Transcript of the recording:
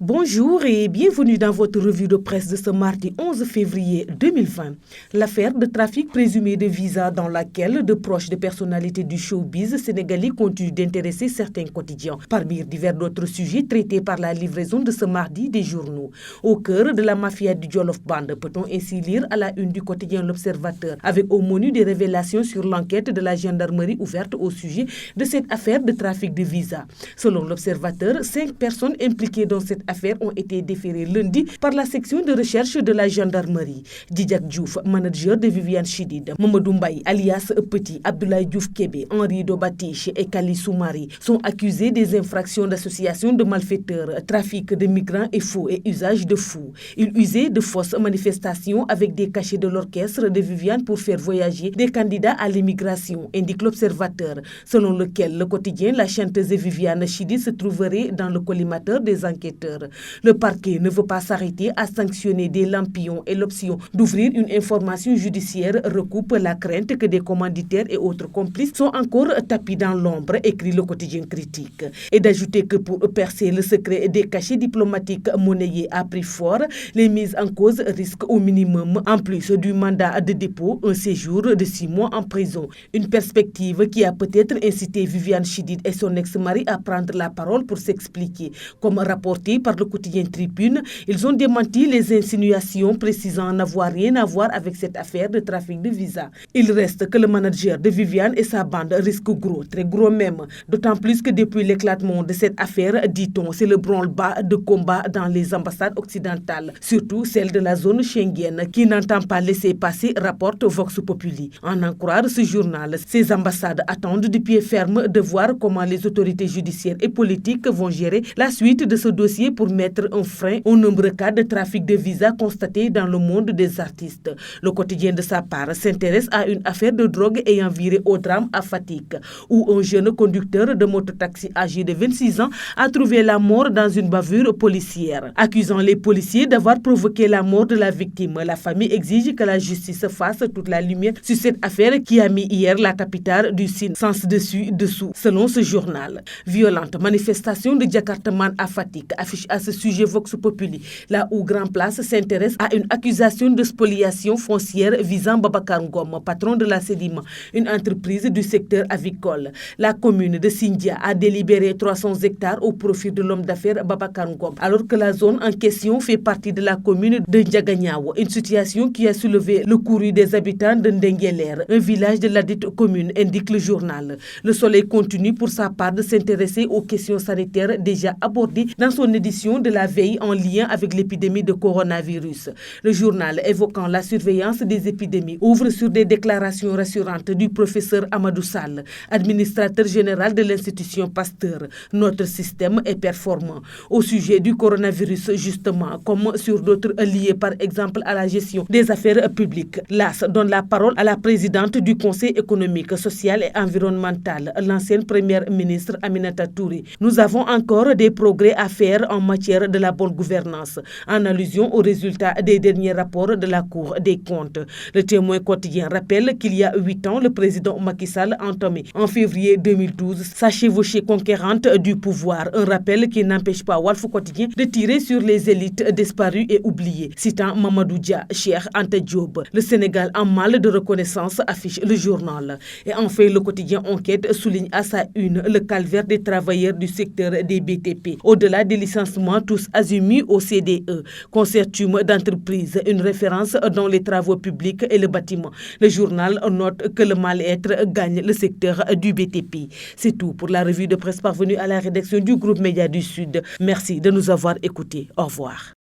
Bonjour et bienvenue dans votre revue de presse de ce mardi 11 février 2020. L'affaire de trafic présumé de visas dans laquelle de proches de personnalités du showbiz sénégalais continuent d'intéresser certains quotidiens. Parmi divers d'autres sujets traités par la livraison de ce mardi des journaux. Au cœur de la mafia du Jolof Band, peut-on ainsi lire à la une du quotidien L'Observateur, avec au menu des révélations sur l'enquête de la gendarmerie ouverte au sujet de cette affaire de trafic de visas. Selon L'Observateur, 5 personnes impliquées dans cette affaires ont été déférées lundi par la section de recherche de la gendarmerie. Djidjak Diouf, manager de Viviane Chidid, Mamadou Mbaye, alias Petit, Abdoulaye Diouf Kébé, Henri Dobatiche et Kali Soumari sont accusés des infractions d'association de malfaiteurs, trafic de migrants et faux et usage de fous. Ils usaient de fausses manifestations avec des cachets de l'orchestre de Viviane pour faire voyager des candidats à l'immigration, indique L'Observateur, selon lequel le quotidien, la chanteuse Viviane Chidid se trouverait dans le collimateur des enquêteurs. Le parquet ne veut pas s'arrêter à sanctionner des lampions et l'option d'ouvrir une information judiciaire recoupe la crainte que des commanditaires et autres complices sont encore tapis dans l'ombre, écrit le quotidien Critique. Et d'ajouter que pour percer le secret des cachets diplomatiques monnayés à prix fort, les mises en cause risquent au minimum, en plus du mandat de dépôt, un séjour de 6 mois en prison. Une perspective qui a peut-être incité Viviane Chidid et son ex-mari à prendre la parole pour s'expliquer. Comme rapporté par le quotidien Tribune, ils ont démenti les insinuations précisant n'avoir rien à voir avec cette affaire de trafic de visas. Il reste que le manager de Viviane et sa bande risquent gros, très gros même, d'autant plus que depuis l'éclatement de cette affaire, dit-on, c'est le branle-bas de combat dans les ambassades occidentales, surtout celle de la zone Schengen, qui n'entend pas laisser passer, rapporte Vox Populi. En croire ce journal, ces ambassades attendent de pied ferme de voir comment les autorités judiciaires et politiques vont gérer la suite de ce dossier pour mettre un frein aux nombreux cas de trafic de visas constatés dans le monde des artistes. Le quotidien de sa part s'intéresse à une affaire de drogue ayant viré au drame à Fatick, où un jeune conducteur de mototaxi âgé de 26 ans a trouvé la mort dans une bavure policière. Accusant les policiers d'avoir provoqué la mort de la victime, la famille exige que la justice fasse toute la lumière sur cette affaire qui a mis hier la capitale du Sine sens dessus dessous, selon ce journal. Violente manifestation de Jakartaman à Fatick affiche à ce sujet Vox Populi, là où Grand Place s'intéresse à une accusation de spoliation foncière visant Babacar Ngom, patron de la Sedima, une entreprise du secteur avicole. La commune de Sindia a délibéré 300 hectares au profit de l'homme d'affaires Babacar Ngom, alors que la zone en question fait partie de la commune de Ndiaganiao, une situation qui a soulevé le courroux des habitants de Ndengueler, un village de la dite commune, indique le journal. Le Soleil continue pour sa part de s'intéresser aux questions sanitaires déjà abordées dans son édition de la veille en lien avec l'épidémie de coronavirus. Le journal évoquant la surveillance des épidémies ouvre sur des déclarations rassurantes du professeur Amadou Sall, administrateur général de l'institution Pasteur. Notre système est performant. Au sujet du coronavirus justement, comme sur d'autres liés par exemple à la gestion des affaires publiques. L'AS donne la parole à la présidente du Conseil économique, social et environnemental, l'ancienne première ministre Aminata Touré. Nous avons encore des progrès à faire en matière de la bonne gouvernance, en allusion aux résultats des derniers rapports de la Cour des comptes. Le Témoin quotidien rappelle qu'il y a 8 ans, le président Macky Sall entamé en février 2012 sa chevauchée conquérante du pouvoir. Un rappel qui n'empêche pas Walf Quotidien de tirer sur les élites disparues et oubliées. Citant Mamadou Dia, Cheikh Anta Diop, le Sénégal en mal de reconnaissance, affiche le journal. Et enfin, le quotidien Enquête souligne à sa une le calvaire des travailleurs du secteur des BTP. Au-delà des licenciements tous azimuts au CDE, consortium d'entreprise, une référence dans les travaux publics et le bâtiment. Le journal note que le mal-être gagne le secteur du BTP. C'est tout pour la revue de presse parvenue à la rédaction du groupe Média du Sud. Merci de nous avoir écoutés. Au revoir.